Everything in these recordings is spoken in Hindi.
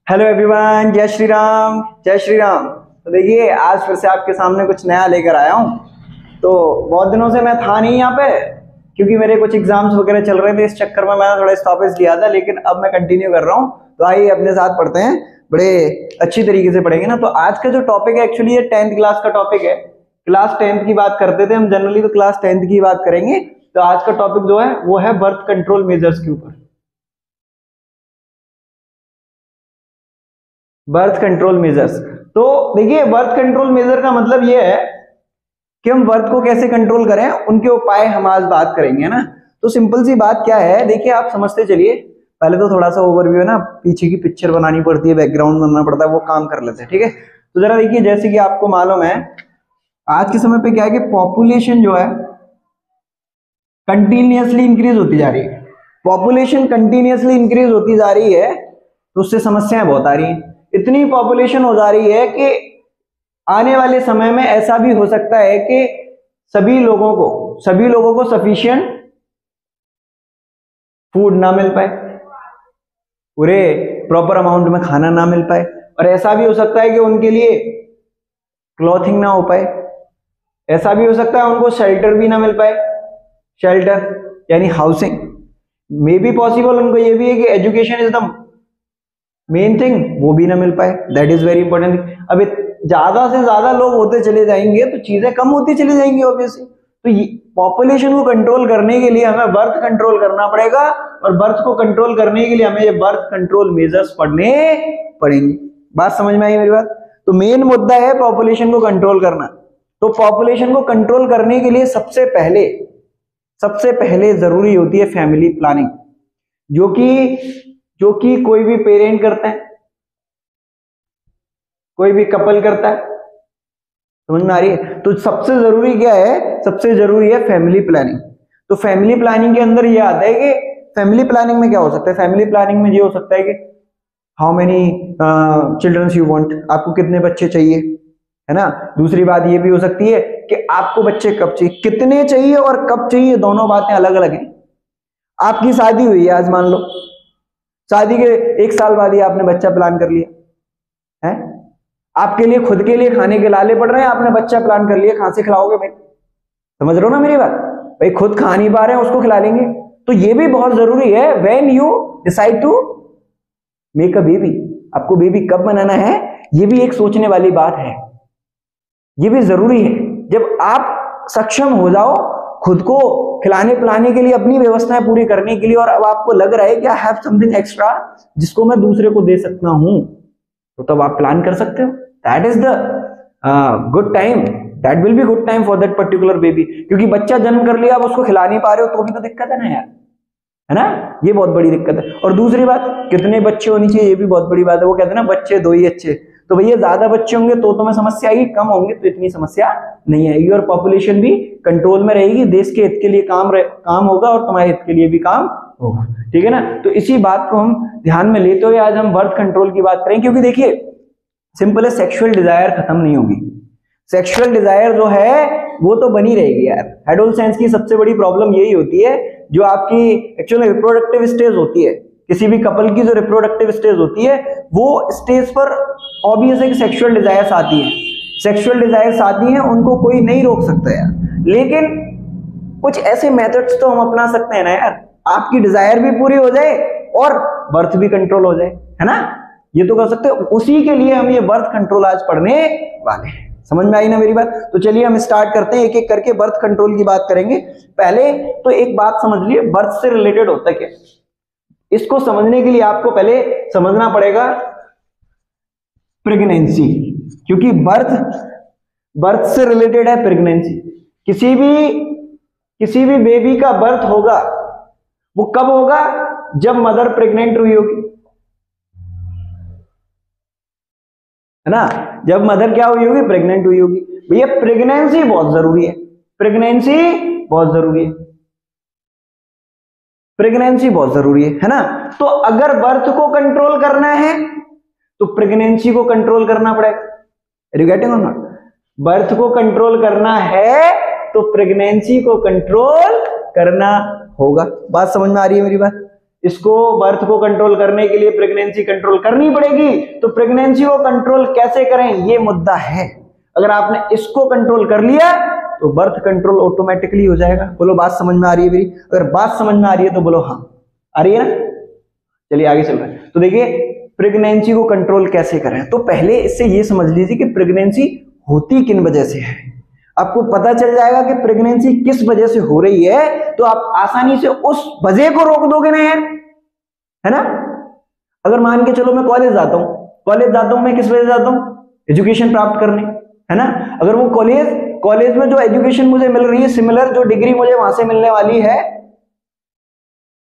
हेलो एवरीवन, जय श्री राम, जय श्री राम। तो देखिए, आज फिर से आपके सामने कुछ नया लेकर आया हूँ। तो बहुत दिनों से मैं था नहीं यहाँ पे, क्योंकि मेरे कुछ एग्जाम्स वगैरह चल रहे थे। इस चक्कर में मैंने थोड़ा स्टॉपेज लिया था, लेकिन अब मैं कंटिन्यू कर रहा हूँ। तो आइए अपने साथ पढ़ते हैं, बड़े अच्छी तरीके से पढ़ेंगे ना। तो आज का जो टॉपिक है, एक्चुअली ये 10th क्लास का टॉपिक है। क्लास 10th की बात करते थे हम जनरली, तो क्लास 10th की बात करेंगे। तो आज का टॉपिक जो है वो है बर्थ कंट्रोल मेजर्स के ऊपर। Birth control measures. तो देखिए, बर्थ कंट्रोल मेजर का मतलब ये है कि हम बर्थ को कैसे कंट्रोल करें, उनके उपाय हम आज बात करेंगे ना। तो सिंपल सी बात क्या है, देखिए आप समझते चलिए। पहले तो थोड़ा सा ओवरव्यू है ना, पीछे की पिक्चर बनानी पड़ती है, बैकग्राउंड बनना पड़ता है, वो काम कर लेते हैं, ठीक है। तो जरा देखिए, जैसे कि आपको मालूम है आज के समय पे क्या है कि पॉपुलेशन जो है कंटिन्यूअसली इंक्रीज होती जा रही है। पॉपुलेशन कंटिन्यूअसली इंक्रीज होती जा रही है, तो उससे समस्याएं बहुत आ रही हैं। इतनी पॉपुलेशन हो जा रही है कि आने वाले समय में ऐसा भी हो सकता है कि सभी लोगों को सफिशिएंट फूड ना मिल पाए, पूरे प्रॉपर अमाउंट में खाना ना मिल पाए, और ऐसा भी हो सकता है कि उनके लिए क्लॉथिंग ना हो पाए। ऐसा भी हो सकता है उनको शेल्टर भी ना मिल पाए। शेल्टर यानी हाउसिंग मे बी पॉसिबल। उनको ये भी है कि education is the main thing, वो भी ना मिल पाए। That is very important. अब ज्यादा से ज्यादा लोग होते चले जाएंगे तो चीजें कम होती चली जाएंगी ऑब्वियसली। तो पॉपुलेशन को कंट्रोल करने के लिए हमें बर्थ कंट्रोल करना पड़ेगा, और बर्थ को कंट्रोल करने के लिए हमें ये बर्थ कंट्रोल मेजर्स पढ़ने पड़ेंगे। बात समझ में आई मेरी बात? तो मेन मुद्दा है पॉपुलेशन को कंट्रोल करना। तो पॉपुलेशन को कंट्रोल करने के लिए सबसे पहले जरूरी होती है फैमिली प्लानिंग, जो कि कोई भी पेरेंट करता है, कोई भी कपल करता है। समझ में आ रही है? तो सबसे जरूरी क्या है? सबसे जरूरी है फैमिली प्लानिंग। तो फैमिली प्लानिंग के अंदर ये आता है कि फैमिली प्लानिंग में क्या हो सकता है? फैमिली प्लानिंग में ये हो सकता है कि how many childrens you want, आपको कितने बच्चे चाहिए, है ना। दूसरी बात ये भी हो सकती है कि आपको बच्चे कब चाहिए, कितने चाहिए और कब चाहिए, दोनों बातें अलग अलग हैं। आपकी शादी हुई है आज, मान लो शादी के 1 साल बाद ही आपने बच्चा प्लान कर लिया है। आपके लिए खुद के लिए खाने के लाले पड़ रहे हैं, आपने बच्चा प्लान कर लिया, कहां से खिलाओगे भाई? समझ रहे हो ना मेरी बात? भाई खुद खा नहीं पा रहे हैं, उसको खिला लेंगे। तो ये भी बहुत जरूरी है। When you decide to make a baby, आपको बेबी कब बनाना है, ये भी एक सोचने वाली बात है। ये भी जरूरी है। जब आप सक्षम हो जाओ खुद को खिलाने पिलाने के लिए, अपनी व्यवस्थाएं पूरी करने के लिए, और अब आपको लग रहा है कि आई हैव समथिंग एक्स्ट्रा जिसको मैं दूसरे को दे सकता हूं, तो तब आप प्लान कर सकते हो। That is the good time, that will be good time for that particular baby. क्योंकि बच्चा जन्म कर लिया, आप उसको खिला नहीं पा रहे हो, तो भी तो दिक्कत है ना यार, है ना। ये बहुत बड़ी दिक्कत है। और दूसरी बात, कितने बच्चे होनी चाहिए, ये भी बहुत बड़ी बात है। वो कहते हैं ना, बच्चे दो ही अच्छे। तो भैया ज्यादा बच्चे होंगे तो तुम्हें समस्या आएगी, कम होंगे तो इतनी समस्या नहीं आएगी, और पॉपुलेशन भी कंट्रोल में रहेगी। देश के हित के लिए काम होगा, और तुम्हारे हित के लिए भी काम होगा, ठीक है ना। तो इसी बात को हम ध्यान में लेते हुए आज हम बर्थ कंट्रोल की बात करें। क्योंकि देखिए, सिंपल है, सेक्सुअल डिजायर खत्म नहीं होगी। सेक्सुअल डिजायर जो है वो तो बनी रहेगी यार। एडोलसेंस की सबसे बड़ी प्रॉब्लम यही होती है, जो आपकी एक्चुअली रिप्रोडक्टिव स्टेज होती है, किसी भी कपल की जो रिप्रोडक्टिव स्टेज होती है, वो स्टेज पर ऑब्वियस है कि सेक्सुअल डिजायर्स आती हैं। सेक्सुअल डिजायर्स आती हैं, उनको कोई नहीं रोक सकता यार। लेकिन कुछ ऐसे मेथड्स तो हम अपना सकते हैं ना यार, आपकी डिजायर भी पूरी हो जाए और बर्थ भी कंट्रोल हो जाए, है ना। ये तो कर सकते हो। उसी के लिए हम ये बर्थ कंट्रोल आज पढ़ने वाले हैं। समझ में आई ना मेरी बात? तो चलिए हम स्टार्ट करते हैं, एक एक करके बर्थ कंट्रोल की बात करेंगे। पहले तो एक बात समझ लिए, बर्थ से रिलेटेड होता है क्या। इसको समझने के लिए आपको पहले समझना पड़ेगा प्रेगनेंसी, क्योंकि बर्थ से रिलेटेड है प्रेगनेंसी। किसी भी बेबी का बर्थ होगा, वो कब होगा? जब मदर प्रेग्नेंट हुई होगी, है ना। जब मदर क्या हुई होगी? प्रेग्नेंट हुई होगी। भैया प्रेगनेंसी बहुत जरूरी है, प्रेगनेंसी बहुत जरूरी है, प्रेगनेंसी बहुत जरूरी है ना। तो अगर बर्थ को कंट्रोल करना है तो प्रेगनेंसी को कंट्रोल करना पड़ेगा। आर यू गेटिंग और नॉट? बर्थ को कंट्रोल करना है तो प्रेगनेंसी को कंट्रोल करना होगा। बात समझ में आ रही है मेरी बात? इसको बर्थ को कंट्रोल करने के लिए प्रेगनेंसी कंट्रोल करनी पड़ेगी। तो प्रेगनेंसी को कंट्रोल कैसे करें, ये मुद्दा है। अगर आपने इसको कंट्रोल कर लिया तो बर्थ कंट्रोल ऑटोमेटिकली हो जाएगा। बोलो बात समझ में आ रही है मेरी? अगर बात समझ में आ रही है तो बोलो हाँ, आ रही है ना। चलिए आगे चल रहे हैं। तो देखिए प्रेगनेंसी को कंट्रोल कैसे करें। तो पहले इससे ये समझ लीजिए कि प्रेगनेंसी होती किन वजह से है। आपको पता चल जाएगा कि प्रेगनेंसी किस वजह से हो रही है तो आप आसानी से उस वजह को रोक दोगे ना यार, है ना। अगर मान के चलो मैं कॉलेज जाता हूं, मैं किस वजह जाता हूं, एजुकेशन प्राप्त करने, है ना। अगर वो कॉलेज में जो एजुकेशन मुझे मिल रही है, सिमिलर जो डिग्री मुझे वहां से मिलने वाली है,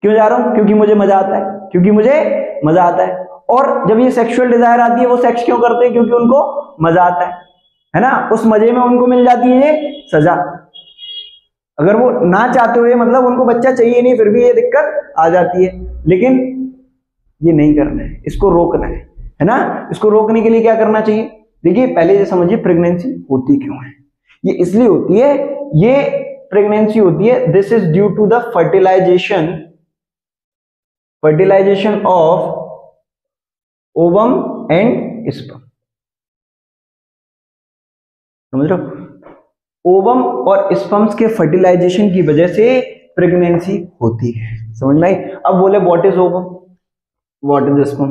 क्यों जा रहा हूं, क्योंकि मुझे मजा आता है। और जब ये सेक्सुअल डिजायर आती है, वो सेक्स क्यों करते हैं, क्योंकि उनको मजा आता है ना। उस मजे में उनको मिल जाती है ये सजा। अगर वो ना चाहते हुए, मतलब उनको बच्चा चाहिए नहीं, फिर भी ये दिक्कत आ जाती है। लेकिन ये नहीं करना है, इसको रोकना है ना। इसको रोकने के लिए क्या करना चाहिए, देखिए पहले ये समझिए प्रेगनेंसी होती क्यों है। ये इसलिए होती है, ये प्रेगनेंसी होती है, this is due to the fertilisation of ovum and sperm. समझ रहे हो, ओवम और स्पर्म्स के फर्टिलाइजेशन की वजह से प्रेगनेंसी होती है। समझ में आई। अब बोले what is ovum, what is sperm,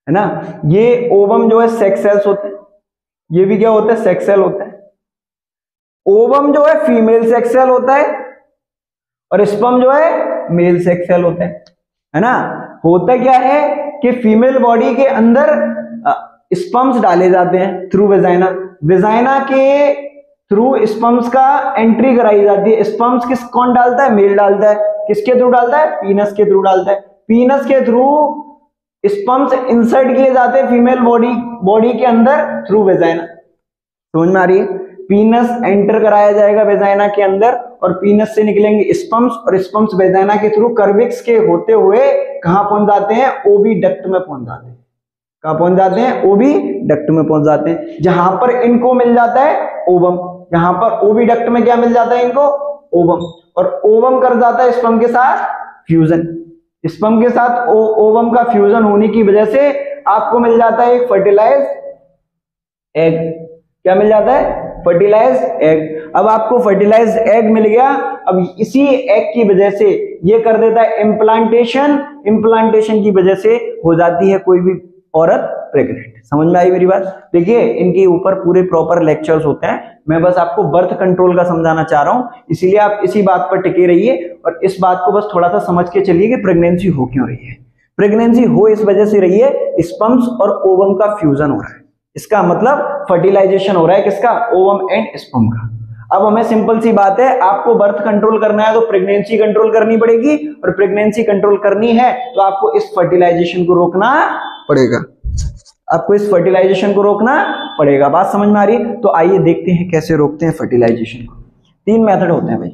है ना। ये ओवम जो है सेक्स सेल्स होते हैं, ये भी क्या होता है, सेक्स सेल होता है। ओवम जो है फीमेल सेक्स सेल होता है और स्पर्म जो है मेल सेक्स सेल होता है ना। होता क्या है कि फीमेल बॉडी के अंदर स्पर्म्स डाले जाते हैं थ्रू वेजाइना के थ्रू स्पर्म्स का एंट्री कराई जाती है। स्पर्म्स कौन डालता है, मेल डालता है। किसके थ्रू डालता है, पीनस के थ्रू डालता है। पीनस के थ्रू स्पर्म्स इंसर्ट किए जाते हैं फीमेल बॉडी के अंदर थ्रू वेजाइना। समझ में आ रही है। पीनस एंटर कराया जाएगा वेजाइना के अंदर और पीनस से निकलेंगे स्पर्म्स और स्पर्म्स वेजाइना के थ्रू कर्विक्स के होते हुए कहां पहुंच जाते हैं, ओवी डक्ट में पहुंच जाते हैं। कहां पहुंच जाते हैं, ओवी डक्ट में पहुंच जाते हैं, जहां पर इनको मिल जाता है ओवम। जहां पर ओवी डक्ट में क्या मिल जाता है इनको, ओवम। और ओवम कर जाता है स्पर्म के साथ फ्यूजन। स्पर्म के साथ ओवम का फ्यूजन होने की वजह से आपको मिल जाता है एक फर्टिलाइज एग। क्या मिल जाता है, फर्टिलाइज एग। अब आपको फर्टिलाइज एग मिल गया। अब इसी एग की वजह से ये कर देता है इम्प्लांटेशन की वजह से हो जाती है कोई भी औरत प्रेग्नेंट। समझ में आई मेरी बात। देखिए इनके ऊपर पूरे प्रॉपर लेक्चर्स होते हैं, मैं बस आपको बर्थ कंट्रोल का समझाना चाह रहा हूं, इसीलिए आप इसी बात पर टिके रहिए और इस बात को बस थोड़ा सा समझ के चलिए कि प्रेगनेंसी हो क्यों रही है। प्रेगनेंसी हो इस वजह से रही है, स्पर्म्स और ओवम का फ्यूजन हो रहा है। इसका मतलब फर्टिलाइजेशन हो रहा है किसका, ओवम एंड स्पर्म का। अब हमें सिंपल सी बात है, आपको बर्थ कंट्रोल करना है तो प्रेगनेंसी कंट्रोल करनी पड़ेगी, और प्रेगनेंसी कंट्रोल करनी है तो आपको इस फर्टिलाइजेशन को रोकना पड़ेगा। आपको इस फर्टिलाइजेशन को रोकना पड़ेगा। बात समझ में आ रही है। तो आइए देखते हैं कैसे रोकते हैं फर्टिलाइजेशन को। 3 मेथड होते हैं भाई।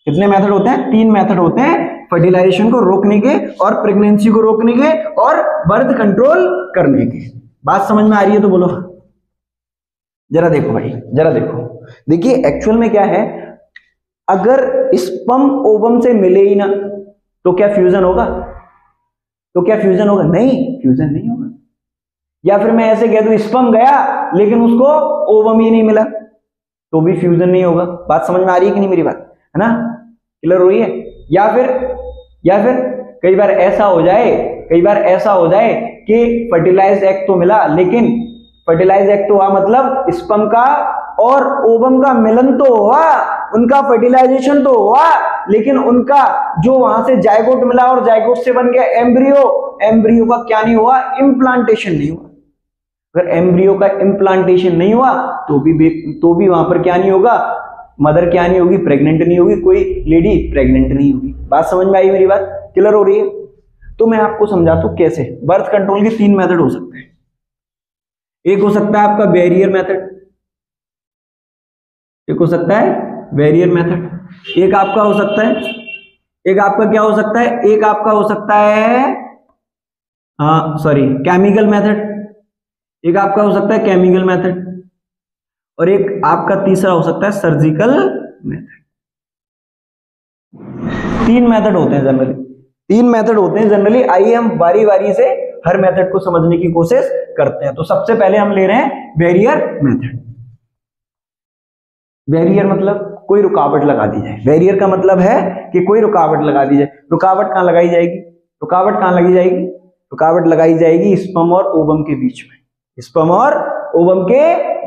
कितने मेथड होते हैं, 3 मेथड होते हैं फर्टिलाइजेशन को रोकने के और प्रेगनेंसी को रोकने के और बर्थ कंट्रोल करने के। बात समझ में आ रही है तो बोलो। जरा देखो भाई, जरा देखो। देखिए एक्चुअल में क्या है, अगर स्पर्म ओवम से मिले ही ना तो क्या फ्यूजन होगा, तो क्या फ्यूजन होगा, नहीं फ्यूजन नहीं होगा। या फिर मैं ऐसे कह दूं स्पर्म गया लेकिन उसको ओवम ही नहीं मिला तो भी फ्यूजन नहीं होगा। बात समझ में आ रही है कि नहीं मेरी बात, है ना, क्लियर हो रही है। या फिर कई बार ऐसा हो जाए कि फर्टिलाइज एग तो मिला, लेकिन फर्टिलाइज एग तो हुआ मतलब स्पर्म का और ओवम का मिलन तो हुआ, उनका फर्टिलाइजेशन तो हुआ, लेकिन उनका जो वहां से जायगोट मिला और जायगोट से बन गया एम्ब्रियो का क्या नहीं हुआ, इम्प्लांटेशन नहीं हुआ। अगर एम्ब्रियो का इम्प्लांटेशन नहीं हुआ तो भी वहां पर क्या नहीं होगा, मदर क्या नहीं होगी, प्रेग्नेंट नहीं होगी, कोई लेडी प्रेग्नेंट नहीं होगी। बात समझ में आई मेरी बात, क्लियर हो रही है। तो मैं आपको समझाता हूं कैसे। बर्थ कंट्रोल के 3 मेथड हो सकते हैं। एक हो सकता है आपका बैरियर मेथड, एक हो सकता है बैरियर मेथड, एक आपका हो सकता है, एक आपका क्या हो सकता है, एक आपका हो सकता है केमिकल मेथड, एक आपका हो सकता है केमिकल मेथड, और एक आपका तीसरा हो सकता है सर्जिकल मेथड। 3 मेथड होते हैं जनरली, 3 मेथड होते हैं जनरली। आइए हम बारी बारी से हर मेथड को समझने की कोशिश करते हैं। तो सबसे पहले हम ले रहे हैं बैरियर मेथड। बैरियर मतलब कोई रुकावट लगा दी जाए। बैरियर का मतलब है कि कोई रुकावट लगा दी जाए। रुकावट कहां लगाई जाएगी? रुकावट कहां लगी जाएगी? रुकावट लगाई जाएगी स्पर्म और ओवम के बीच में, स्पर्म और ओवम के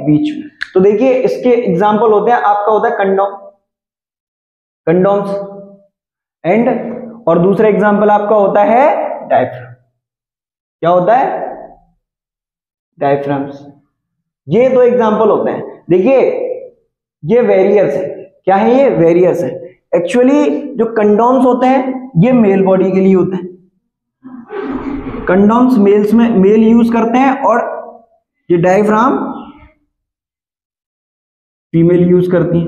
बीच में। तो देखिए इसके एग्जाम्पल होते हैं, आपका होता है कंडोम, कंडोम्स एंड, और दूसरा एग्जाम्पल आपका होता है डायफ्राम। क्या होता है? डायफ्राम्स। ये 2 एग्जाम्पल होते हैं। देखिए ये वेरियर्स है। क्या है ये? वेरियर्स है। एक्चुअली जो कंडोम्स होते हैं ये मेल बॉडी के लिए होते हैं। कंडोम्स मेल्स में मेल यूज करते हैं, और ये डायफ्राम फीमेल यूज करती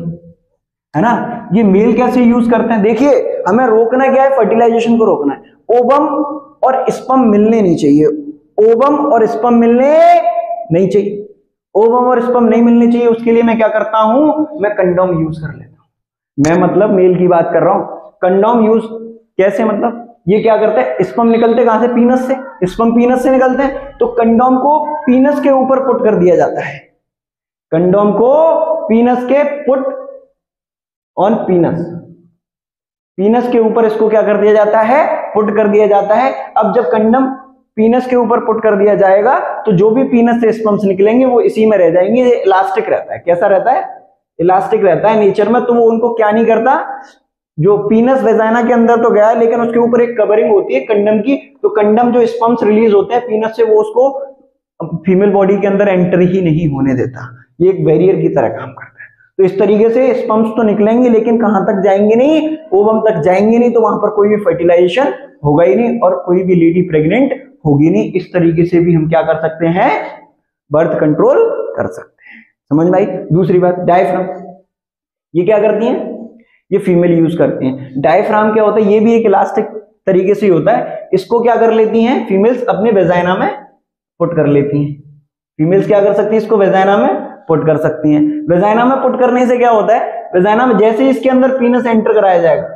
है ना। ये मेल कैसे यूज करते हैं? देखिए हमें रोकना क्या है? फर्टिलाइजेशन को रोकना है। ओवम और स्पर्म मिलने नहीं चाहिए, ओवम और स्पर्म मिलने नहीं चाहिए, ओवम और स्पर्म नहीं मिलने चाहिए। उसके लिए मैं क्या करता हूं? मैं कंडोम यूज कर लेता हूं। मैं मतलब मेल की बात कर रहा हूं। कंडोम यूज कैसे? मतलब ये क्या करते हैं? स्पर्म निकलते कहां से? पीनस से। स्पर्म पीनस से निकलते हैं, तो कंडोम को पीनस के ऊपर पुट कर दिया जाता है। कंडोम को पीनस के पुट ऑन पीनस, पीनस के ऊपर इसको क्या कर दिया जाता है? पुट कर दिया जाता है। अब जब कंडोम पीनस के ऊपर पुट कर दिया जाएगा तो जो भी पीनस से स्पर्म्स निकलेंगे वो इसी में रह जाएंगे। ये इलास्टिक रहता है। कैसा रहता है? इलास्टिक रहता है नेचर में। तो वो उनको क्या नहीं करता, जो पीनस वेजाइना के अंदर तो गया लेकिन उसके ऊपर एक कवरिंग होती है कंडम की, तो कंडम जो स्पर्म्स रिलीज होते हैं पीनस से वो उसको फीमेल बॉडी के अंदर एंटर ही नहीं होने देता। ये एक बैरियर की तरह काम करता है। तो इस तरीके से स्पर्म्स तो निकलेंगे लेकिन कहां तक जाएंगे नहीं? ओवम तक जाएंगे नहीं। तो वहां पर कोई भी फर्टिलाइजेशन होगा ही नहीं और कोई भी लेडी प्रेग्नेंट होगी नहीं। इस तरीके से भी हम क्या कर सकते हैं? बर्थ कंट्रोल कर सकते हैं। समझ में आई? दूसरी बात डायफ्राम, ये क्या करती हैं? ये फीमेल यूज करती हैं। डायफ्राम क्या होता है? ये भी एक इलास्टिक तरीके से ही होता है। इसको क्या कर लेती हैं फीमेल्स? अपने वेजाइना में पुट कर लेती हैं। फीमेल्स क्या कर सकती है? इसको वेजाइना में पुट कर सकती हैं। वेजाइना में पुट करने से क्या होता है? वेजाइना में जैसे ही इसके अंदर पीनस एंटर कराया जाएगा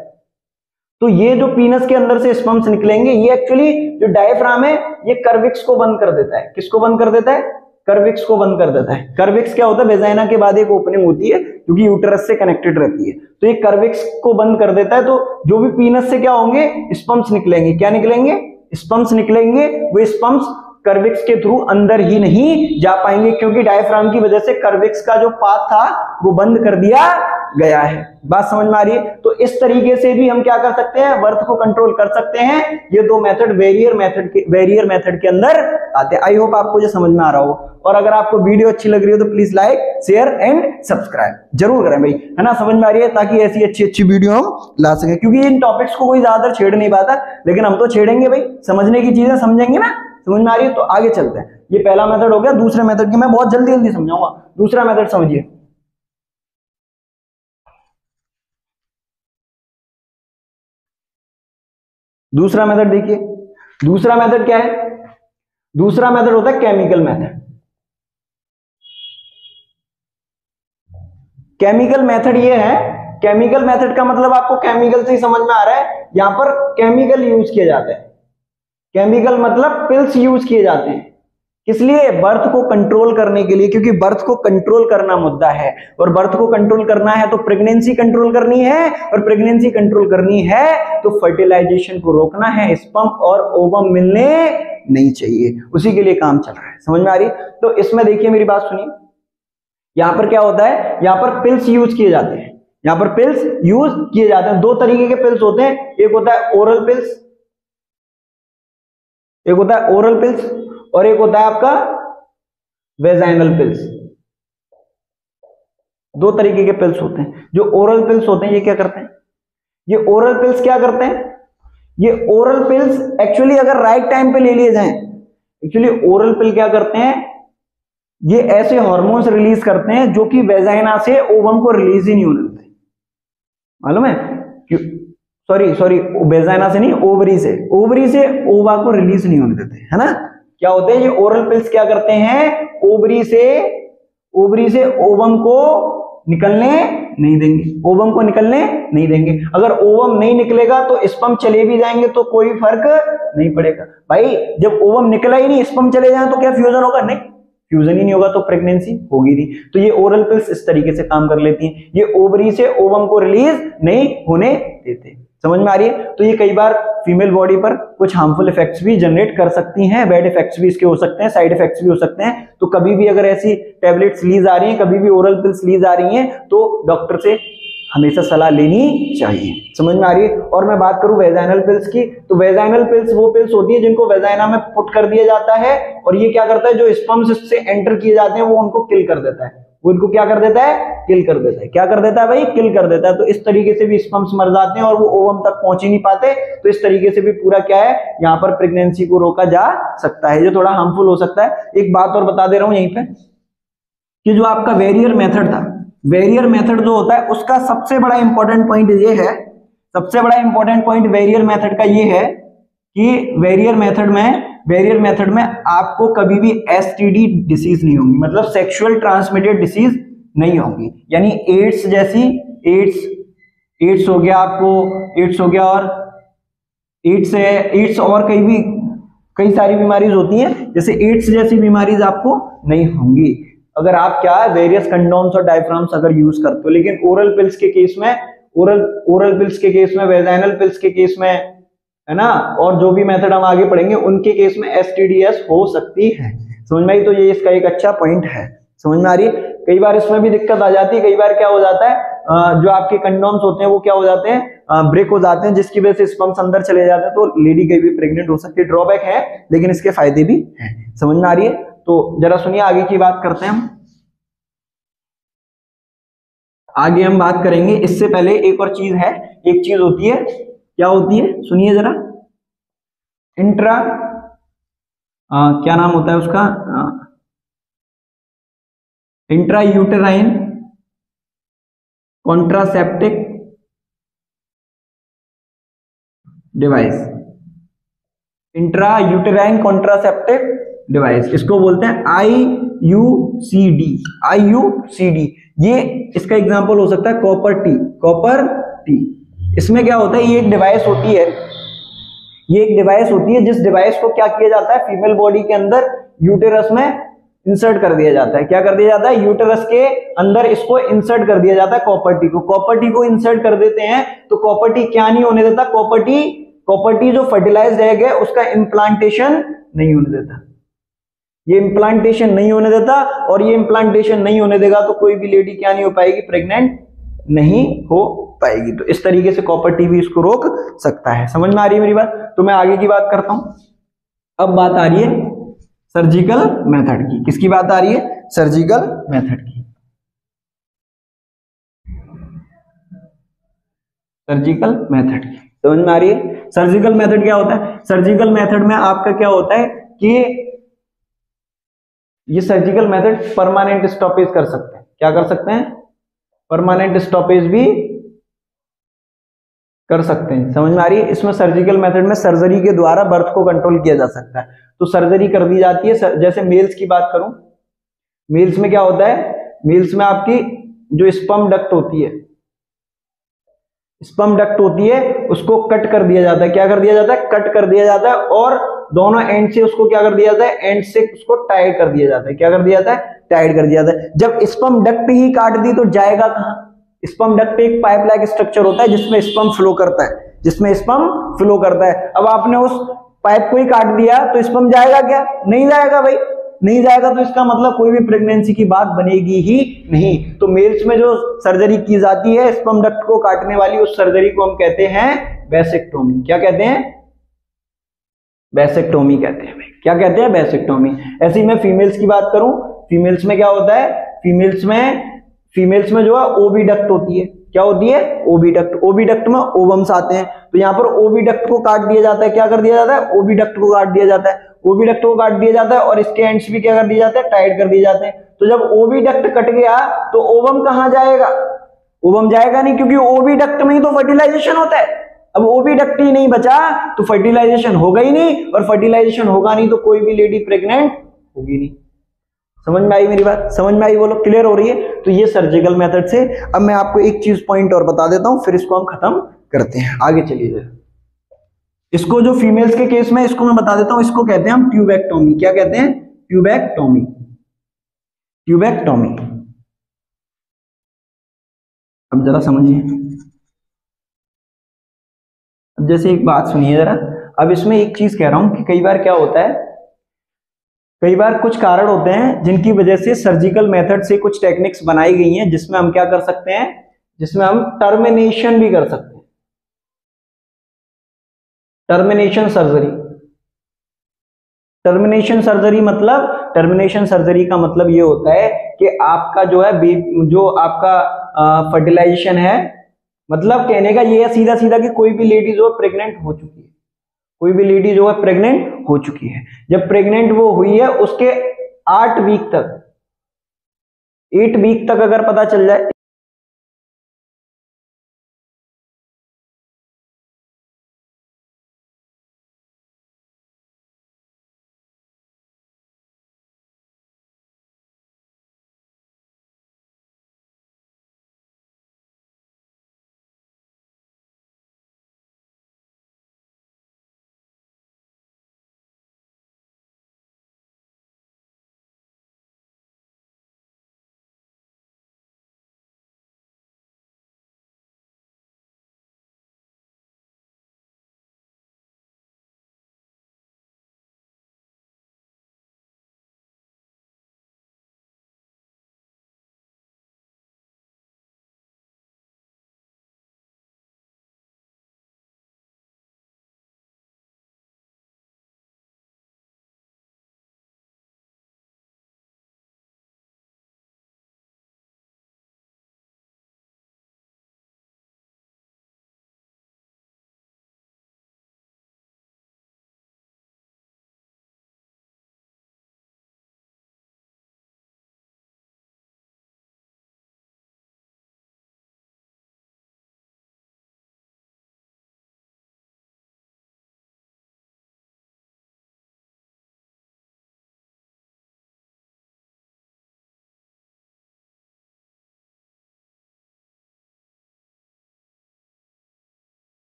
तो ये जो पीनस के अंदर से स्पर्म्स निकलेंगे, ये एक्चुअली जो डायफ्राम है ये कर्विक्स को बंद कर देता है। किसको बंद कर देता है? कर्विक्स को बंद कर देता है। कर्विक्स क्या होता है? वेजाइना के बाद एक ओपनिंग होती है क्योंकि यूटेरस से कनेक्टेड रहती है, तो ये कर्विक्स को बंद कर देता है। तो जो भी पीनस से क्या होंगे? स्पर्म्स निकलेंगे। क्या निकलेंगे? स्पर्म्स निकलेंगे। वो स्पर्म्स कर्विक्स के थ्रू अंदर ही नहीं जा पाएंगे क्योंकि डायफ्राम की वजह से कर्विक्स का जो पाथ था वो बंद कर दिया गया है। बात समझ में आ रही है? तो इस तरीके से भी हम क्या कर सकते हैं? बर्थ को कंट्रोल कर सकते हैं। ये 2 मेथड बैरियर मेथड के अंदर आते हैं। आई होप आपको ये समझ में आ रहा हो। और अगर आपको वीडियो अच्छी लग रही हो तो please like, share and subscribe जरूर करें भाई, है ना। समझ में आ रही है? ताकि ऐसी अच्छी वीडियो हम ला सके, क्योंकि इन टॉपिक्स को कोई ज्यादा छेड़ नहीं पाता, लेकिन हम तो छेड़ेंगे भाई। समझने की चीजें समझेंगे ना। समझ में आ रही है? तो आगे चलते हैं। ये पहला मेथड हो गया। दूसरे मेथड की मैं बहुत जल्दी समझाऊंगा। दूसरा मेथड समझिए। दूसरा मेथड देखिए। दूसरा मेथड क्या है? दूसरा मेथड होता है केमिकल मेथड। केमिकल मेथड ये है, केमिकल मेथड का मतलब आपको केमिकल से ही समझ में आ रहा है। यहां पर केमिकल यूज किए जाते हैं। केमिकल मतलब पिल्स यूज किए जाते हैं। किस लिए? बर्थ को कंट्रोल करने के लिए, क्योंकि बर्थ को कंट्रोल करना मुद्दा है। और बर्थ को कंट्रोल करना है तो प्रेगनेंसी कंट्रोल करनी है, और प्रेगनेंसी कंट्रोल करनी है तो फर्टिलाइजेशन को रोकना है। स्पर्म और ओवम मिलने नहीं चाहिए, उसी के लिए काम चल रहा है। समझ में आ रही? तो इसमें देखिए मेरी बात सुनिए। यहां पर क्या होता है? यहां पर पिल्स यूज किए जाते हैं। यहां पर पिल्स यूज किए जाते हैं। 2 तरीके के पिल्स होते हैं। एक होता है ओरल पिल्स, एक होता है ओरल पिल्स, और एक होता है आपका वेजाइनल पिल्स। 2 तरीके के पिल्स होते हैं। जो ओरल पिल्स होते हैं ये क्या करते हैं? ये ओरल पिल्स क्या करते हैं? ये ओरल पिल्स एक्चुअली अगर राइट टाइम पे ले लिए जाएं, एक्चुअली ओरल पिल क्या करते हैं? ये ऐसे हार्मोन्स रिलीज करते हैं जो कि वेजाइना से ओवम को रिलीज ही नहीं होने देते। मालूम है? सॉरी वेजाइना से नहीं, ओवरी से ओवा को रिलीज नहीं होने देते, है ना। क्या होते हैं ये ओरल पिल्स? क्या करते हैं? ओवरी से ओवम को निकलने नहीं देंगे, ओवम को निकलने नहीं देंगे। अगर ओवम नहीं निकलेगा तो स्पर्म चले भी जाएंगे तो कोई फर्क नहीं पड़ेगा। भाई जब ओवम निकला ही नहीं, स्पर्म चले जाए तो क्या फ्यूजन होगा? नहीं, फ्यूजन ही नहीं होगा तो प्रेगनेंसी होगी नहीं। तो ये ओरल पिल्स इस तरीके से काम कर लेती हैं, ये ओवरी से ओवम को रिलीज नहीं होने देते। समझ में आ रही है? तो ये कई बार फीमेल बॉडी पर कुछ हार्मफुल इफेक्ट्स भी जनरेट कर सकती हैं, बैड इफेक्ट्स भी इसके हो सकते हैं, साइड इफेक्ट्स भी हो सकते हैं। तो कभी भी अगर ऐसी टैबलेट्स ली जा रही हैं, कभी भी ओरल पिल्स ली जा रही हैं, तो डॉक्टर से हमेशा सलाह लेनी चाहिए। समझ में आ रही है? और मैं बात करूं वेजाइनल पिल्स की, तो वेजाइनल पिल्स वो पिल्स होती है जिनको वेजाइना में पुट कर दिया जाता है, और ये क्या करता है, जो स्पर्म्स इससे एंटर किए जाते हैं वो उनको किल कर देता है। वो इनको क्या कर देता है? किल कर देता है। क्या कर देता है भाई? किल कर देता है। तो इस तरीके से भी स्पर्म्स मर जाते हैं और वो ओवम तक पहुंच ही नहीं पाते। तो इस तरीके से भी पूरा क्या है, यहाँ पर प्रेगनेंसी को रोका जा सकता है, जो थोड़ा हार्मफुल हो सकता है। एक बात और बता दे रहा हूं यहीं पे, कि जो आपका वेरियर मेथड था, वेरियर मेथड जो होता है उसका सबसे बड़ा इंपॉर्टेंट पॉइंट ये है, सबसे बड़ा इंपॉर्टेंट पॉइंट वेरियर मेथड का ये है कि वेरियर मेथड में आपको कभी भी एसटीडी डिसीज नहीं होंगी, मतलब सेक्सुअल ट्रांसमिटेड डिसीज नहीं होंगी। यानी एड्स जैसी, एड्स हो गया आपको, एड्स हो गया, और एड्स और कई सारी बीमारीज होती हैं, जैसे एड्स जैसी बीमारीज आपको नहीं होंगी अगर आप क्या है वेरियस कंडोम्स और डायफ्राम्स अगर यूज करते हो। लेकिन ओरल पिल्स के केस में, ओरल पिल्स के केस में, वेजाइनल पिल्स के केस में, है ना, और जो भी मेथड हम आगे पढ़ेंगे उनके केस में एसटीडीएस हो सकती है। समझ में आई? तो ये इसका एक अच्छा पॉइंट है। समझ में आ रही है? कई बार इसमें भी दिक्कत आ जाती है, कई बार क्या हो जाता है, जो आपके कंडोम्स होते हैं वो क्या हो जाते हैं, ब्रेक हो जाते हैं, जिसकी वजह से स्पर्म्स अंदर चले जाते हैं, तो लेडी कहीं भी प्रेग्नेंट हो सकती है। ड्रॉबैक है लेकिन इसके फायदे भी हैं। समझ में आ रही है? तो जरा सुनिए, आगे की बात करते हैं हम। आगे हम बात करेंगे, इससे पहले एक और चीज है, एक चीज होती है, क्या होती है सुनिए जरा, इंट्रा क्या नाम होता है उसका, intra uterine contraceptive device, intra uterine contraceptive device, इसको बोलते हैं IUCD। IUCD ये इसका एग्जांपल हो सकता है कॉपर टी। इसमें क्या होता है, ये एक डिवाइस होती है, ये एक डिवाइस होती है जिस डिवाइस को क्या किया जाता है, फीमेल बॉडी के अंदर यूटेरस में इंसर्ट कर दिया जाता है। क्या कर दिया जाता है? यूटेरस के अंदर इसको इंसर्ट कर दिया जाता है कॉपर टी को इंसर्ट कर देते हैं। तो कॉपर टी क्या नहीं होने देता, कॉपर टी जो फर्टिलाइज्ड एग है उसका इम्प्लांटेशन नहीं होने देता, ये इम्प्लांटेशन नहीं होने देता, और ये इम्प्लांटेशन नहीं होने देगा तो कोई भी लेडी क्या नहीं हो पाएगी, प्रेग्नेंट नहीं हो पाएगी। तो इस तरीके से कॉपर टी भी इसको रोक सकता है। समझ में आ रही है मेरी बात? तो मैं आगे की बात करता हूं। अब बात आ रही है सर्जिकल मेथड की। किसकी बात आ रही है? सर्जिकल मेथड की। सर्जिकल मेथड की समझ में आ रही है? सर्जिकल मेथड क्या होता है? सर्जिकल मेथड में आपका क्या होता है कि ये सर्जिकल मेथड परमानेंट स्टॉपेज कर सकते हैं। क्या कर सकते हैं? परमानेंट स्टॉपेज भी कर सकते हैं। समझ में आ रही है? इसमें सर्जिकल मेथड में सर्जरी के द्वारा बर्थ को कंट्रोल किया जा सकता है। तो सर्जरी कर दी जाती है। जैसे मेल्स की बात करूं, मेल्स में क्या होता है, मेल्स में आपकी जो स्पर्म डक्ट होती है, स्पर्म डक्ट होती है, उसको कट कर दिया जाता है। क्या कर दिया जाता है? कट कर दिया जाता है, और दोनों एंड से उसको क्या कर दिया जाता है? एंड से उसको टाइट कर दिया जाता है। क्या कर दिया जाता है? टाइट कर दिया जाता है। जब स्पर्म डक्ट ही काट दी तो जाएगा कहां? स्पर्म डक्ट एक पाइप लाइक स्ट्रक्चर होता है जिसमें स्पर्म फ्लो करता है, जिसमें स्पर्म फ्लो करता है। अब आपने उस पाइप को ही काट दिया तो स्पर्म जाएगा क्या? नहीं जाएगा भाई, नहीं जाएगा। तो इसका मतलब कोई भी प्रेगनेंसी की बात बनेगी ही नहीं। तो मेल्स में जो सर्जरी की जाती है स्पर्म डक्ट को काटने वाली, उस सर्जरी को हम कहते हैं वैसेक्टोमी। क्या कहते हैं? वैसेक्टोमी कहते हैं। क्या कहते हैं? वैसेक्टोमी। ऐसे ही मैं फीमेल्स की बात करूं, फीमेल्स में क्या होता है? फीमेल्स में जो है ओविडक्ट होती है। क्या होती है? ओविडक्ट। ओविडक्ट में ओवम्स आते हैं, तो यहाँ पर ओविडक्ट को काट दिया जाता है। क्या कर दिया जाता है? ओविडक्ट को काट दिया जाता है। ओविडक्ट को काट दिया जाता है और इसके एंड्स भी क्या कर दिए जाते हैं? टाइट कर दिए जाते हैं। तो जब ओविडक्ट कट गया तो ओवम कहां जाएगा? ओवम जाएगा नहीं, क्योंकि ओविडक्ट में ही तो फर्टिलाइजेशन होता है। अब ओविडक्ट ही नहीं बचा तो फर्टिलाइजेशन होगा ही नहीं, और फर्टिलाइजेशन होगा नहीं तो कोई भी लेडी प्रेग्नेंट होगी नहीं। समझ में आई मेरी बात? समझ में आई? बोलो, क्लियर हो रही है? तो ये सर्जिकल मेथड से। अब मैं आपको एक चीज पॉइंट और बता देता हूं, फिर इसको हम खत्म करते हैं। आगे चलिए, इसको जो फीमेल्स के केस में इसको मैं बता देता हूं, इसको कहते हैं हम ट्यूबेक्टोमी। क्या कहते हैं? ट्यूबेक्टोमी। ट्यूबेक्टोमी। अब जरा समझिए, अब जैसे एक बात सुनिए जरा। अब इसमें एक चीज कह रहा हूं कि कई बार क्या होता है, कई बार कुछ कारण होते हैं जिनकी वजह से सर्जिकल मेथड से कुछ टेक्निक्स बनाई गई हैं जिसमें हम क्या कर सकते हैं, जिसमें हम टर्मिनेशन भी कर सकते हैं। Termination surgery. टर्मिनेशन सर्जरी मतलब, टर्मिनेशन सर्जरी का मतलब ये होता है कि आपका जो है जो आपका फर्टिलाइजेशन है, मतलब कहने का ये है सीधा सीधा कि कोई भी लेडी जो है प्रेग्नेंट हो चुकी है, कोई भी लेडी जो है प्रेग्नेंट हो चुकी है, जब प्रेग्नेंट वो हुई है उसके 8 वीक तक, 8 वीक तक अगर पता चल जाए,